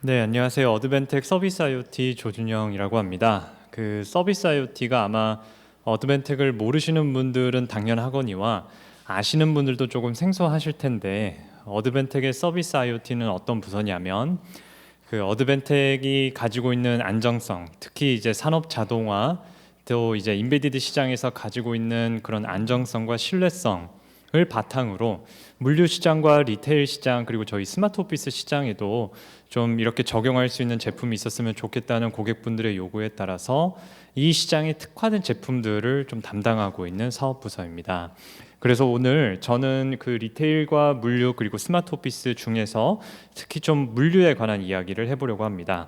네, 안녕하세요. 어드벤텍 서비스 IoT 조준영이라고 합니다. 그 서비스 IoT가 아마 어드벤텍을 모르시는 분들은 당연하거니와 아시는 분들도 조금 생소하실 텐데, 어드벤텍의 서비스 IoT는 어떤 부서냐면 그 어드벤텍이 가지고 있는 안정성, 특히 이제 산업 자동화, 또 이제 인베디드 시장에서 가지고 있는 그런 안정성과 신뢰성을 바탕으로 물류 시장과 리테일 시장, 그리고 저희 스마트 오피스 시장에도 좀 이렇게 적용할 수 있는 제품이 있었으면 좋겠다는 고객분들의 요구에 따라서 이 시장에 특화된 제품들을 좀 담당하고 있는 사업 부서입니다. 그래서 오늘 저는 그 리테일과 물류 그리고 스마트 오피스 중에서 특히 좀 물류에 관한 이야기를 해보려고 합니다.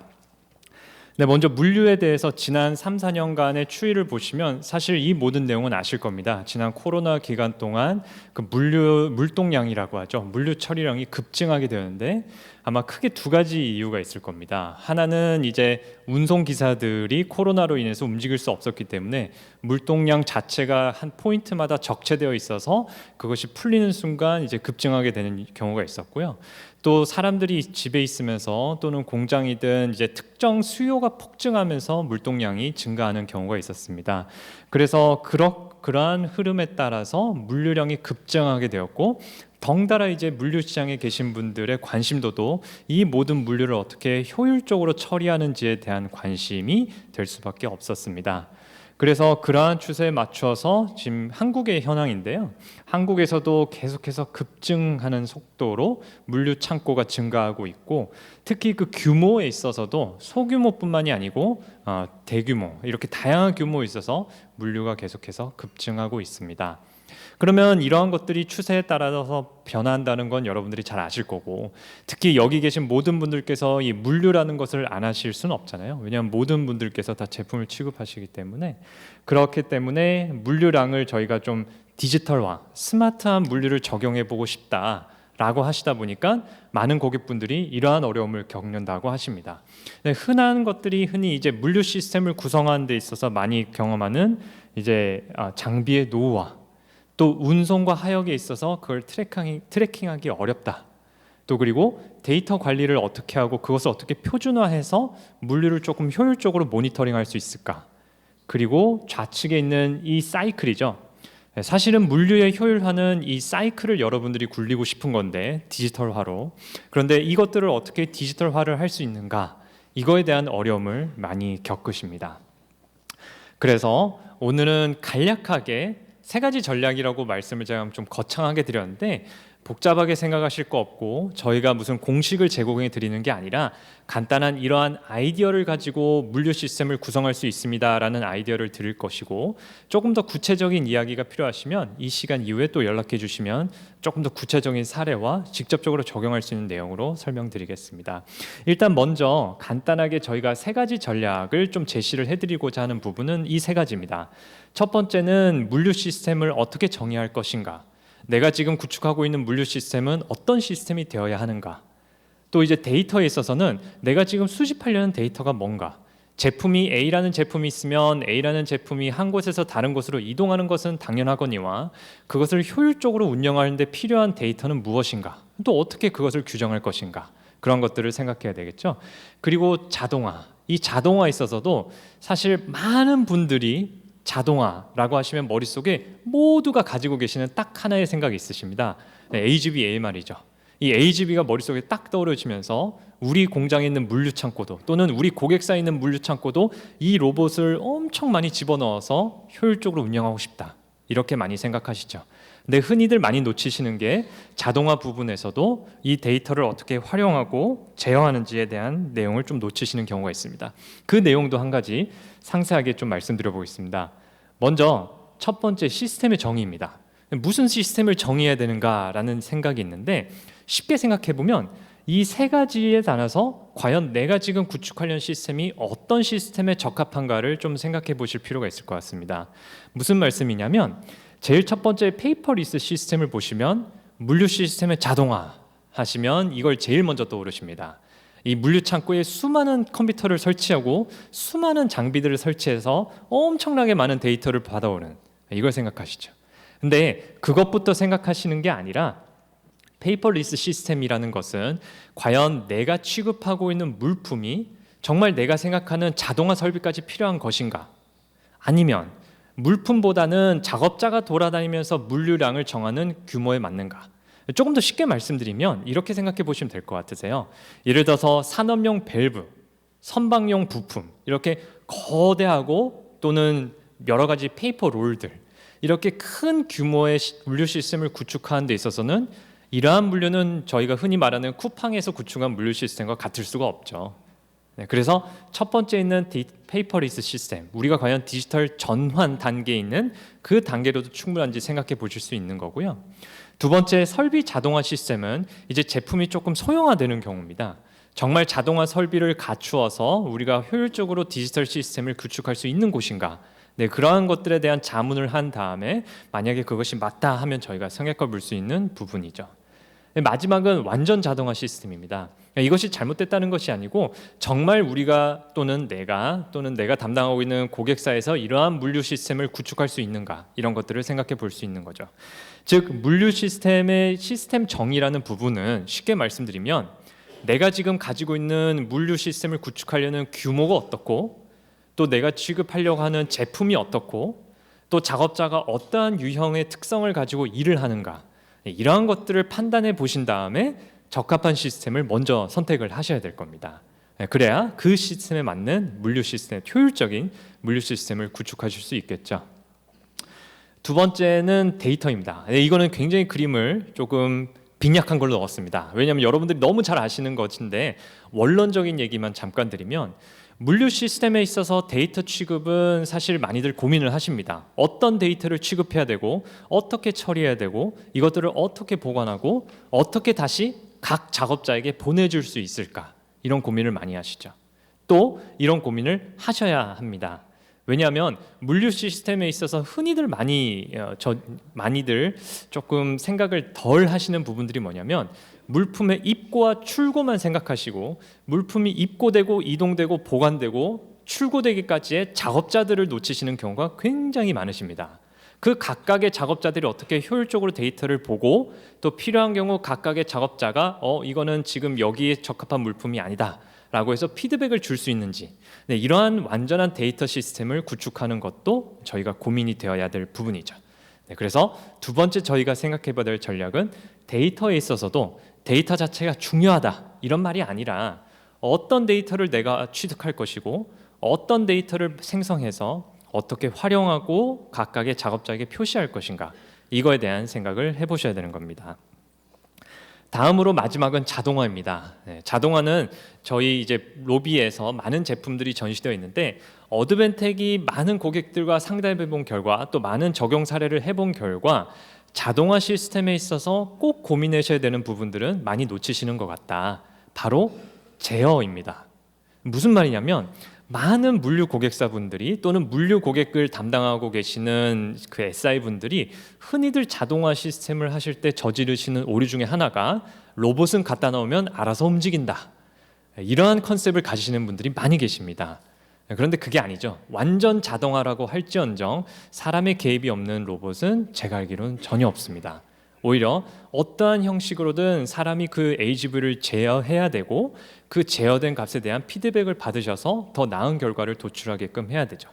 네, 먼저 물류에 대해서 지난 3, 4년간의 추이를 보시면 사실 이 모든 내용은 아실 겁니다. 지난 코로나 기간 동안 그 물동량이라고 하죠. 물류 처리량이 급증하게 되는데 아마 크게 두 가지 이유가 있을 겁니다. 하나는 이제 운송 기사들이 코로나로 인해서 움직일 수 없었기 때문에 물동량 자체가 한 포인트마다 적체되어 있어서 그것이 풀리는 순간 이제 급증하게 되는 경우가 있었고요. 또 사람들이 집에 있으면서 또는 공장이든 이제 특정 수요가 폭증하면서 물동량이 증가하는 경우가 있었습니다. 그래서 그러한 흐름에 따라서 물류량이 급증하게 되었고, 덩달아 이제 물류 시장에 계신 분들의 관심도도 이 모든 물류를 어떻게 효율적으로 처리하는지에 대한 관심이 될 수밖에 없었습니다. 그래서 그러한 추세에 맞춰서 지금 한국의 현황인데요. 한국에서도 계속해서 급증하는 속도로 물류 창고가 증가하고 있고, 특히 그 규모에 있어서도 소규모뿐만이 아니고 대규모, 이렇게 다양한 규모에 있어서 물류가 계속해서 급증하고 있습니다. 그러면 이러한 것들이 추세에 따라서 변한다는 건 여러분들이 잘 아실 거고, 특히 여기 계신 모든 분들께서 이 물류라는 것을 안 하실 수는 없잖아요. 왜냐하면 모든 분들께서 다 제품을 취급하시기 때문에. 그렇기 때문에 물류량을 저희가 좀 디지털화, 스마트한 물류를 적용해 보고 싶다라고 하시다 보니까 많은 고객분들이 이러한 어려움을 겪는다고 하십니다. 흔한 것들이 흔히 이제 물류 시스템을 구성하는 데 있어서 많이 경험하는 이제 장비의 노후화, 또 운송과 하역에 있어서 그걸 트래킹하기 어렵다. 또 그리고 데이터 관리를 어떻게 하고 그것을 어떻게 표준화해서 물류를 조금 효율적으로 모니터링할 수 있을까? 그리고 좌측에 있는 이 사이클이죠. 사실은 물류의 효율화는 이 사이클을 여러분들이 굴리고 싶은 건데, 디지털화로. 그런데 이것들을 어떻게 디지털화를 할 수 있는가? 이거에 대한 어려움을 많이 겪으십니다. 그래서 오늘은 간략하게 세 가지 전략이라고 말씀을 제가 좀 거창하게 드렸는데, 복잡하게 생각하실 거 없고 저희가 무슨 공식을 제공해 드리는 게 아니라 간단한 이러한 아이디어를 가지고 물류 시스템을 구성할 수 있습니다라는 아이디어를 드릴 것이고, 조금 더 구체적인 이야기가 필요하시면 이 시간 이후에 또 연락해 주시면 조금 더 구체적인 사례와 직접적으로 적용할 수 있는 내용으로 설명드리겠습니다. 일단 먼저 간단하게 저희가 세 가지 전략을 좀 제시를 해드리고자 하는 부분은 이 세 가지입니다. 첫 번째는 물류 시스템을 어떻게 정의할 것인가, 내가 지금 구축하고 있는 물류 시스템은 어떤 시스템이 되어야 하는가, 또 이제 데이터에 있어서는 내가 지금 수집하려는 데이터가 뭔가, 제품이 A라는 제품이 있으면 A라는 제품이 한 곳에서 다른 곳으로 이동하는 것은 당연하거니와 그것을 효율적으로 운영하는 데 필요한 데이터는 무엇인가, 또 어떻게 그것을 규정할 것인가, 그런 것들을 생각해야 되겠죠. 그리고 자동화, 이 자동화에 있어서도 사실 많은 분들이 자동화라고 하시면 머릿속에 모두가 가지고 계시는 딱 하나의 생각이 있으십니다. AGV AMR이죠. 이 AGV가 머릿속에 딱 떠오르시면서 우리 공장에 있는 물류 창고도, 또는 우리 고객사에 있는 물류 창고도 이 로봇을 엄청 많이 집어넣어서 효율적으로 운영하고 싶다, 이렇게 많이 생각하시죠. 근데 흔히들 많이 놓치시는 게 자동화 부분에서도 이 데이터를 어떻게 활용하고 제어하는지에 대한 내용을 좀 놓치시는 경우가 있습니다. 그 내용도 한 가지 상세하게 좀 말씀드려 보겠습니다. 먼저 첫 번째, 시스템의 정의입니다. 무슨 시스템을 정의해야 되는가라는 생각이 있는데, 쉽게 생각해 보면 이 세 가지에 따라서 과연 내가 지금 구축하려는 시스템이 어떤 시스템에 적합한가를 좀 생각해 보실 필요가 있을 것 같습니다. 무슨 말씀이냐면, 제일 첫 번째 페이퍼리스 시스템을 보시면 물류 시스템의 자동화 하시면 이걸 제일 먼저 떠오르십니다. 이 물류 창고에 수많은 컴퓨터를 설치하고 수많은 장비들을 설치해서 엄청나게 많은 데이터를 받아오는, 이걸 생각하시죠. 근데 그것부터 생각하시는 게 아니라 페이퍼리스 시스템이라는 것은 과연 내가 취급하고 있는 물품이 정말 내가 생각하는 자동화 설비까지 필요한 것인가? 아니면 물품보다는 작업자가 돌아다니면서 물류량을 정하는 규모에 맞는가? 조금 더 쉽게 말씀드리면 이렇게 생각해 보시면 될 것 같으세요. 예를 들어서 산업용 밸브, 선박용 부품, 이렇게 거대하고 또는 여러 가지 페이퍼 롤들, 이렇게 큰 규모의 물류 시스템을 구축하는 데 있어서는 이러한 물류는 저희가 흔히 말하는 쿠팡에서 구축한 물류 시스템과 같을 수가 없죠. 네, 그래서 첫 번째 있는 페이퍼리스 시스템, 우리가 과연 디지털 전환 단계에 있는 그 단계로도 충분한지 생각해 보실 수 있는 거고요. 두 번째, 설비 자동화 시스템은 이제 제품이 조금 소형화되는 경우입니다. 정말 자동화 설비를 갖추어서 우리가 효율적으로 디지털 시스템을 구축할 수 있는 곳인가? 네, 그러한 것들에 대한 자문을 한 다음에 만약에 그것이 맞다 하면 저희가 성역과 볼 수 있는 부분이죠. 네, 마지막은 완전 자동화 시스템입니다. 이것이 잘못됐다는 것이 아니고 정말 우리가 또는 내가 담당하고 있는 고객사에서 이러한 물류 시스템을 구축할 수 있는가, 이런 것들을 생각해 볼 수 있는 거죠. 즉 물류 시스템의 시스템 정의라는 부분은 쉽게 말씀드리면 내가 지금 가지고 있는 물류 시스템을 구축하려는 규모가 어떻고, 또 내가 취급하려고 하는 제품이 어떻고, 또 작업자가 어떠한 유형의 특성을 가지고 일을 하는가, 이러한 것들을 판단해 보신 다음에 적합한 시스템을 먼저 선택을 하셔야 될 겁니다. 그래야 그 시스템에 맞는 물류 시스템, 효율적인 물류 시스템을 구축하실 수 있겠죠. 두 번째는 데이터입니다. 이거는 굉장히 그림을 조금 빈약한 걸로 넣었습니다. 왜냐하면 여러분들이 너무 잘 아시는 것인데 원론적인 얘기만 잠깐 드리면, 물류 시스템에 있어서 데이터 취급은 사실 많이들 고민을 하십니다. 어떤 데이터를 취급해야 되고 어떻게 처리해야 되고 이것들을 어떻게 보관하고 어떻게 다시 각 작업자에게 보내줄 수 있을까, 이런 고민을 많이 하시죠. 또 이런 고민을 하셔야 합니다. 왜냐하면 물류 시스템에 있어서 흔히들 많이들 조금 생각을 덜 하시는 부분들이 뭐냐면, 물품의 입고와 출고만 생각하시고 물품이 입고되고 이동되고 보관되고 출고되기까지의 작업자들을 놓치시는 경우가 굉장히 많으십니다. 그 각각의 작업자들이 어떻게 효율적으로 데이터를 보고 또 필요한 경우 각각의 작업자가 이거는 지금 여기에 적합한 물품이 아니다 라고 해서 피드백을 줄 수 있는지, 네, 이러한 완전한 데이터 시스템을 구축하는 것도 저희가 고민이 되어야 될 부분이죠. 네, 그래서 두 번째 저희가 생각해 봐야 될 전략은 데이터에 있어서도 데이터 자체가 중요하다, 이런 말이 아니라 어떤 데이터를 내가 취득할 것이고 어떤 데이터를 생성해서 어떻게 활용하고 각각의 작업자에게 표시할 것인가, 이거에 대한 생각을 해보셔야 되는 겁니다. 다음으로 마지막은 자동화입니다. 네, 자동화는 저희 이제 로비에서 많은 제품들이 전시되어 있는데, 어드벤텍이 많은 고객들과 상담해 본 결과 또 많은 적용 사례를 해본 결과 자동화 시스템에 있어서 꼭 고민하셔야 되는 부분들은 많이 놓치시는 것 같다. 바로 제어입니다. 무슨 말이냐면, 많은 물류 고객사분들이 또는 물류 고객을 담당하고 계시는 그 SI분들이 흔히들 자동화 시스템을 하실 때 저지르시는 오류 중에 하나가 로봇은 갖다 놓으면 알아서 움직인다, 이러한 컨셉을 가지시는 분들이 많이 계십니다. 그런데 그게 아니죠. 완전 자동화라고 할지언정 사람의 개입이 없는 로봇은 제가 알기로는 전혀 없습니다. 오히려 어떠한 형식으로든 사람이 그 AGV를 제어해야 되고 그 제어된 값에 대한 피드백을 받으셔서 더 나은 결과를 도출하게끔 해야 되죠.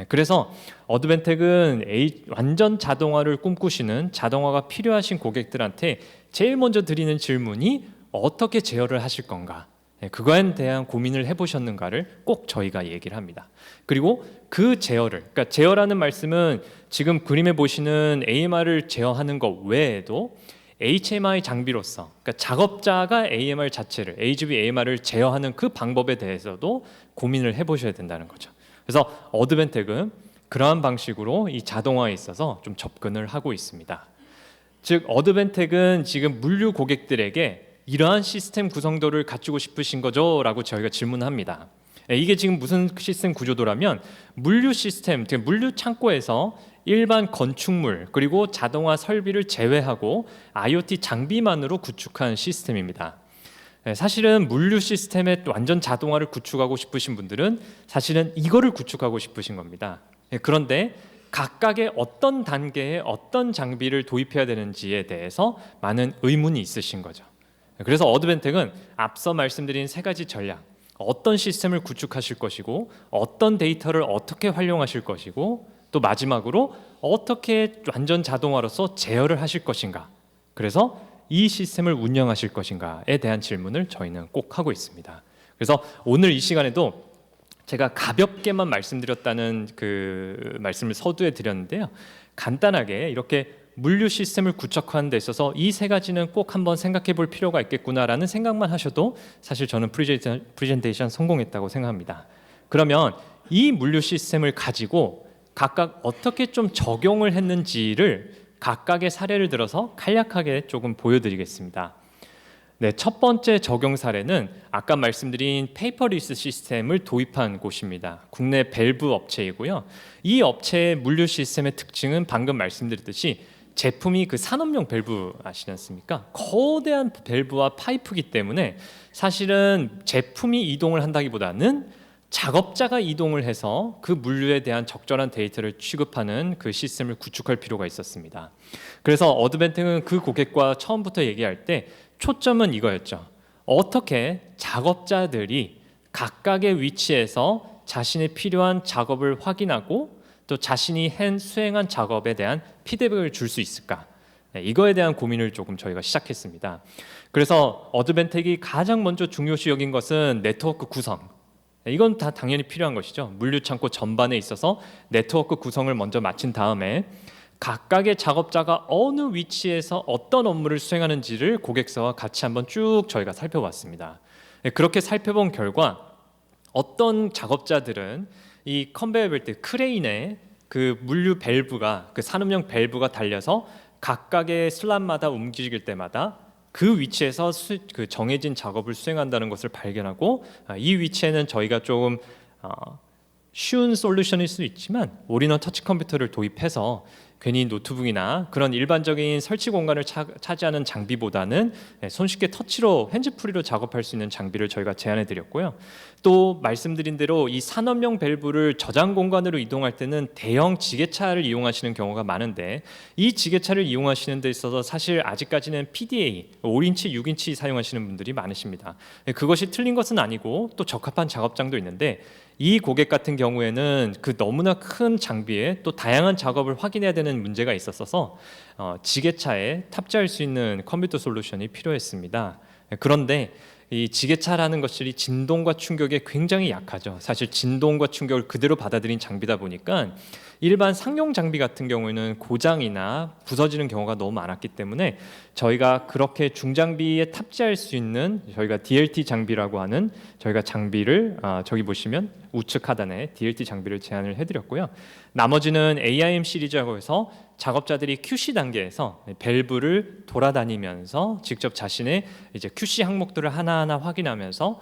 그래서 어드벤텍은 완전 자동화를 꿈꾸시는, 자동화가 필요하신 고객들한테 제일 먼저 드리는 질문이 어떻게 제어를 하실 건가, 그거에 대한 고민을 해보셨는가를 꼭 저희가 얘기를 합니다. 그리고 그 제어를, 그러니까 제어라는 말씀은 지금 그림에 보시는 AMR을 제어하는 것 외에도 HMI 장비로서, 그러니까 작업자가 AMR 자체를, AGV AMR을 제어하는 그 방법에 대해서도 고민을 해보셔야 된다는 거죠. 그래서 어드벤텍은 그러한 방식으로 이 자동화에 있어서 좀 접근을 하고 있습니다. 즉 어드벤텍은 지금 물류 고객들에게 이러한 시스템 구성도를 갖추고 싶으신 거죠? 라고 저희가 질문합니다. 이게 지금 무슨 시스템 구조도라면, 물류 시스템, 물류 창고에서 일반 건축물 그리고 자동화 설비를 제외하고 IoT 장비만으로 구축한 시스템입니다. 사실은 물류 시스템의 완전 자동화를 구축하고 싶으신 분들은 사실은 이거를 구축하고 싶으신 겁니다. 그런데 각각의 어떤 단계에 어떤 장비를 도입해야 되는지에 대해서 많은 의문이 있으신 거죠. 그래서 어드벤텍은 앞서 말씀드린 세 가지 전략, 어떤 시스템을 구축하실 것이고 어떤 데이터를 어떻게 활용하실 것이고 또 마지막으로 어떻게 완전 자동화로서 제어를 하실 것인가, 그래서 이 시스템을 운영하실 것인가에 대한 질문을 저희는 꼭 하고 있습니다. 그래서 오늘 이 시간에도 제가 가볍게만 말씀드렸다는 그 말씀을 서두에 드렸는데요, 간단하게 이렇게 물류 시스템을 구축하는 데 있어서 이 세 가지는 꼭 한번 생각해 볼 필요가 있겠구나라는 생각만 하셔도 사실 저는 프레젠테이션 성공했다고 생각합니다. 그러면 이 물류 시스템을 가지고 각각 어떻게 좀 적용을 했는지를 각각의 사례를 들어서 간략하게 조금 보여드리겠습니다. 네, 첫 번째 적용 사례는 아까 말씀드린 페이퍼리스 시스템을 도입한 곳입니다. 국내 밸브 업체이고요. 이 업체의 물류 시스템의 특징은 방금 말씀드렸듯이 제품이 그 산업용 밸브 아시지 않습니까? 거대한 밸브와 파이프기 때문에 사실은 제품이 이동을 한다기보다는 작업자가 이동을 해서 그 물류에 대한 적절한 데이터를 취급하는 그 시스템을 구축할 필요가 있었습니다. 그래서 어드벤텍은 그 고객과 처음부터 얘기할 때 초점은 이거였죠. 어떻게 작업자들이 각각의 위치에서 자신의 필요한 작업을 확인하고 또 자신이 수행한 작업에 대한 피드백을 줄 수 있을까? 이거에 대한 고민을 조금 저희가 시작했습니다. 그래서 어드벤텍이 가장 먼저 중요시 여긴 것은 네트워크 구성. 이건 다 당연히 필요한 것이죠. 물류 창고 전반에 있어서 네트워크 구성을 먼저 마친 다음에 각각의 작업자가 어느 위치에서 어떤 업무를 수행하는지를 고객사와 같이 한번 쭉 저희가 살펴봤습니다. 그렇게 살펴본 결과 어떤 작업자들은 이 컨베이어 벨트 크레인에 그 물류 밸브가 그 산업용 밸브가 달려서 각각의 슬랍마다 움직일 때마다 그 위치에서 그 정해진 작업을 수행한다는 것을 발견하고 이 위치에는 저희가 조금 쉬운 솔루션일 수 있지만 올인원 터치 컴퓨터를 도입해서 괜히 노트북이나 그런 일반적인 설치 공간을 차지하는 장비보다는 손쉽게 터치로 핸즈프리로 작업할 수 있는 장비를 저희가 제안해 드렸고요. 또 말씀드린 대로 이 산업용 밸브를 저장 공간으로 이동할 때는 대형 지게차를 이용하시는 경우가 많은데 이 지게차를 이용하시는 데 있어서 사실 아직까지는 PDA 5인치, 6인치 사용하시는 분들이 많으십니다. 그것이 틀린 것은 아니고 또 적합한 작업장도 있는데 이 고객 같은 경우에는 그 너무나 큰 장비에 또 다양한 작업을 확인해야 되는 문제가 있었어서 지게차에 탑재할 수 있는 컴퓨터 솔루션이 필요했습니다. 그런데 이 지게차라는 것이 진동과 충격에 굉장히 약하죠. 사실 진동과 충격을 그대로 받아들인 장비다 보니까 일반 상용 장비 같은 경우에는 고장이나 부서지는 경우가 너무 많았기 때문에 저희가 그렇게 중장비에 탑재할 수 있는 저희가 DLT 장비라고 하는 저희가 장비를 저기 보시면 우측 하단에 DLT 장비를 제안을 해드렸고요. 나머지는 AIM 시리즈라고 해서 작업자들이 QC 단계에서 밸브를 돌아다니면서 직접 자신의 이제 QC 항목들을 하나하나 확인하면서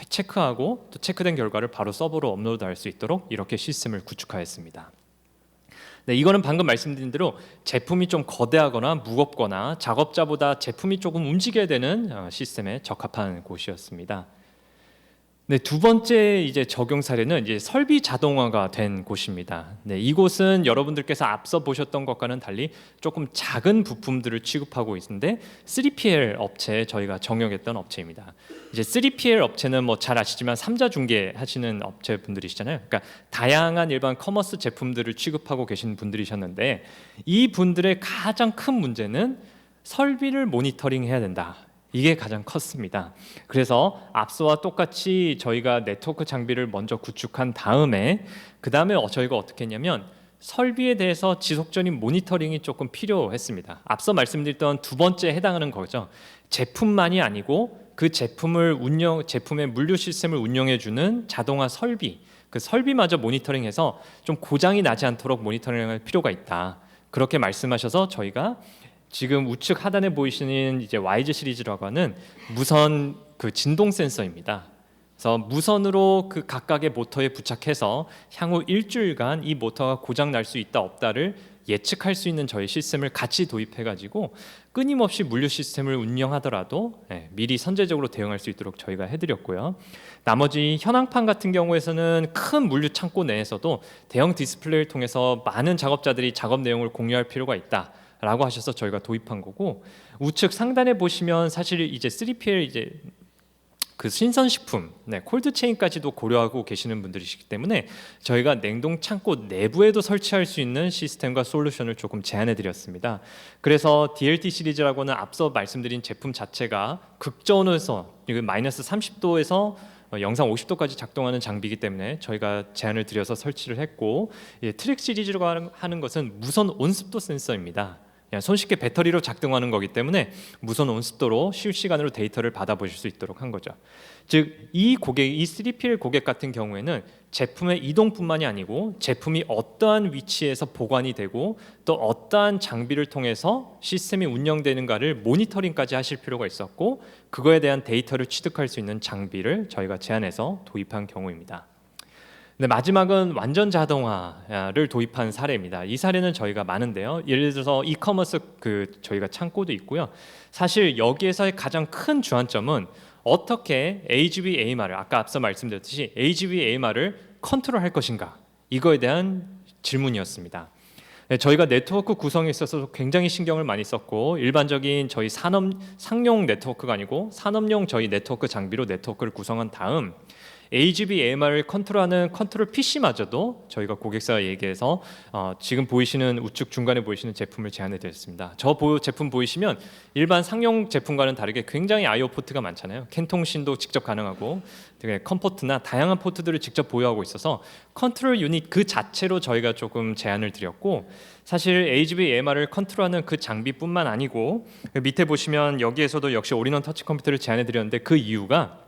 체크하고 또 체크된 결과를 바로 서버로 업로드할 수 있도록 이렇게 시스템을 구축하였습니다. 네, 이거는 방금 말씀드린 대로 제품이 좀 거대하거나 무겁거나 작업자보다 제품이 조금 움직여야 되는 시스템에 적합한 곳이었습니다. 네, 두 번째 이제 적용 사례는 이제 설비 자동화가 된 곳입니다. 네, 이곳은 여러분들께서 앞서 보셨던 것과는 달리 조금 작은 부품들을 취급하고 있는데 3PL 업체에 저희가 정역했던 업체입니다. 이제 3PL 업체는 뭐 잘 아시지만 3자 중개 하시는 업체분들이시잖아요. 그러니까 다양한 일반 커머스 제품들을 취급하고 계신 분들이셨는데 이 분들의 가장 큰 문제는 설비를 모니터링해야 된다. 이게 가장 컸습니다. 그래서 앞서와 똑같이 저희가 네트워크 장비를 먼저 구축한 다음에 그 다음에 저희가 어떻게 했냐면 설비에 대해서 지속적인 모니터링이 조금 필요했습니다. 앞서 말씀드렸던 두 번째에 해당하는 거죠. 제품만이 아니고 그 제품의 물류 시스템을 운영해주는 자동화 설비, 그 설비마저 모니터링해서 좀 고장이 나지 않도록 모니터링할 필요가 있다. 그렇게 말씀하셔서 저희가 지금 우측 하단에 보이시는 이제 YZ 시리즈라고 하는 무선 그 진동 센서입니다. 그래서 무선으로 그 각각의 모터에 부착해서 향후 일주일간 이 모터가 고장 날 수 있다 없다를 예측할 수 있는 저희 시스템을 같이 도입해가지고 끊임없이 물류 시스템을 운영하더라도 미리 선제적으로 대응할 수 있도록 저희가 해드렸고요. 나머지 현황판 같은 경우에서는 큰 물류 창고 내에서도 대형 디스플레이를 통해서 많은 작업자들이 작업 내용을 공유할 필요가 있다라고 하셔서 저희가 도입한 거고, 우측 상단에 보시면 사실 이제 3PL 이제 그 신선식품, 콜드체인까지도 고려하고 계시는 분들이시기 때문에 저희가 냉동 창고 내부에도 설치할 수 있는 시스템과 솔루션을 조금 제안해 드렸습니다. 그래서 DLT 시리즈라고는 앞서 말씀드린 제품 자체가 극저온에서 마이너스 30도에서 영상 50도까지 작동하는 장비이기 때문에 저희가 제안을 드려서 설치를 했고, 트릭 시리즈라고 하는 것은 무선 온습도 센서입니다. 그냥 손쉽게 배터리로 작동하는 거기 때문에 무선 온습도로 실시간으로 데이터를 받아보실 수 있도록 한 거죠. 즉 이 고객, 이 3PL 고객 같은 경우에는 제품의 이동뿐만이 아니고 제품이 어떠한 위치에서 보관이 되고 또 어떠한 장비를 통해서 시스템이 운영되는가를 모니터링까지 하실 필요가 있었고, 그거에 대한 데이터를 취득할 수 있는 장비를 저희가 제안해서 도입한 경우입니다. 네, 마지막은 완전 자동화를 도입한 사례입니다. 이 사례는 저희가 많은데요. 예를 들어서 이커머스 저희가 창고도 있고요. 사실 여기에서의 가장 큰 주안점은 어떻게 AGV AMR을 아까 앞서 말씀드렸듯이 AGV AMR을 컨트롤할 것인가, 이거에 대한 질문이었습니다. 네, 저희가 네트워크 구성에 있어서 굉장히 신경을 많이 썼고, 일반적인 저희 상용 네트워크가 아니고 산업용 저희 네트워크 장비로 네트워크를 구성한 다음 AGV AMR을 컨트롤하는 컨트롤 PC마저도 저희가 고객사와 얘기해서 지금 보이시는 우측 중간에 보이시는 제품을 제안해 드렸습니다. 저 제품 보이시면 일반 상용 제품과는 다르게 굉장히 I/O 포트가 많잖아요. 캔 통신도 직접 가능하고 컴포트나 다양한 포트들을 직접 보유하고 있어서 컨트롤 유닛 그 자체로 저희가 조금 제안을 드렸고, 사실 AGV AMR을 컨트롤하는 그 장비뿐만 아니고 밑에 보시면 여기에서도 역시 올인원 터치 컴퓨터를 제안해 드렸는데, 그 이유가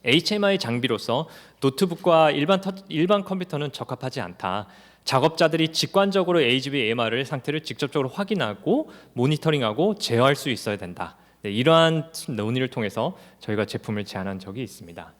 HMI 장비로서 노트북과 일반 컴퓨터는 적합하지 않다. 작업자들이 직관적으로 AGV AMR 상태를 직접적으로 확인하고 모니터링하고 제어할 수 있어야 된다. 이러한 논의를 통해서 저희가 제품을 제안한 적이 있습니다.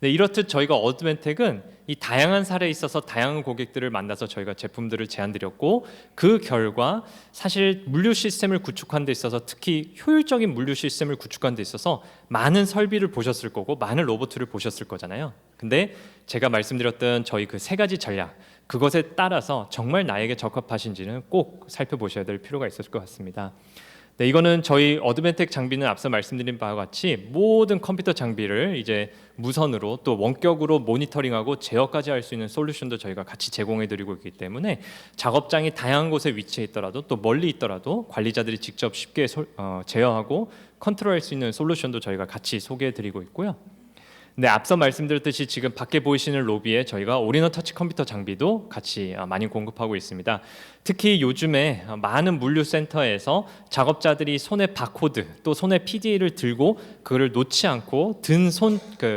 이렇듯 저희가 어드벤텍은 이 다양한 사례에 있어서 다양한 고객들을 만나서 저희가 제품들을 제안드렸고, 그 결과 사실 물류 시스템을 구축한 데 있어서 특히 효율적인 물류 시스템을 구축한 데 있어서 많은 설비를 보셨을 거고 많은 로봇을 보셨을 거잖아요. 근데 제가 말씀드렸던 저희 그 세 가지 전략, 그것에 따라서 정말 나에게 적합하신지는 꼭 살펴보셔야 될 필요가 있을 것 같습니다. 네, 이거는 저희 어드벤텍 장비는 앞서 말씀드린 바와 같이 모든 컴퓨터 장비를 이제 무선으로 또 원격으로 모니터링하고 제어까지 할 수 있는 솔루션도 저희가 같이 제공해드리고 있기 때문에 작업장이 다양한 곳에 위치해 있더라도 또 멀리 있더라도 관리자들이 직접 쉽게 제어하고 컨트롤할 수 있는 솔루션도 저희가 같이 소개해드리고 있고요. 네, 앞서 말씀드렸듯이 지금 밖에 보이시는 로비에 저희가 올인원 터치 컴퓨터 장비도 같이 많이 공급하고 있습니다. 특히 요즘에 많은 물류센터에서 작업자들이 손에 바코드 또 손에 PDA를 들고 그거를 놓지 않고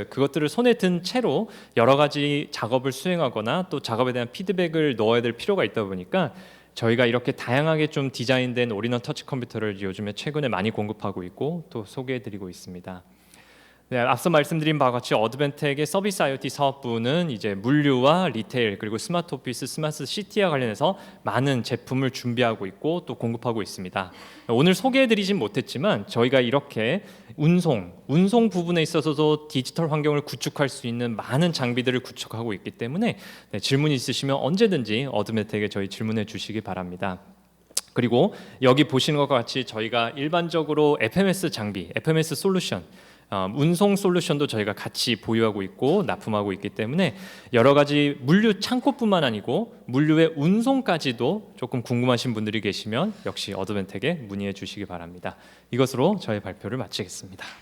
그것들을 손에 든 채로 여러 가지 작업을 수행하거나 또 작업에 대한 피드백을 넣어야 될 필요가 있다 보니까 저희가 이렇게 다양하게 좀 디자인된 올인원 터치 컴퓨터를 요즘에 최근에 많이 공급하고 있고 또 소개해드리고 있습니다. 네, 앞서 말씀드린 바와 같이 어드벤텍의 서비스 IoT 사업부는 이제 물류와 리테일 그리고 스마트 오피스, 스마트 시티와 관련해서 많은 제품을 준비하고 있고 또 공급하고 있습니다. 오늘 소개해드리진 못했지만 저희가 이렇게 운송 부분에 있어서도 디지털 환경을 구축할 수 있는 많은 장비들을 구축하고 있기 때문에 질문 있으시면 언제든지 어드벤텍에 저희 질문해 주시기 바랍니다. 그리고 여기 보시는 것과 같이 저희가 일반적으로 FMS 장비, FMS 솔루션 운송 솔루션도 저희가 같이 보유하고 있고 납품하고 있기 때문에 여러 가지 물류 창고뿐만 아니고 물류의 운송까지도 조금 궁금하신 분들이 계시면 역시 어드벤텍에 문의해 주시기 바랍니다. 이것으로 저의 발표를 마치겠습니다.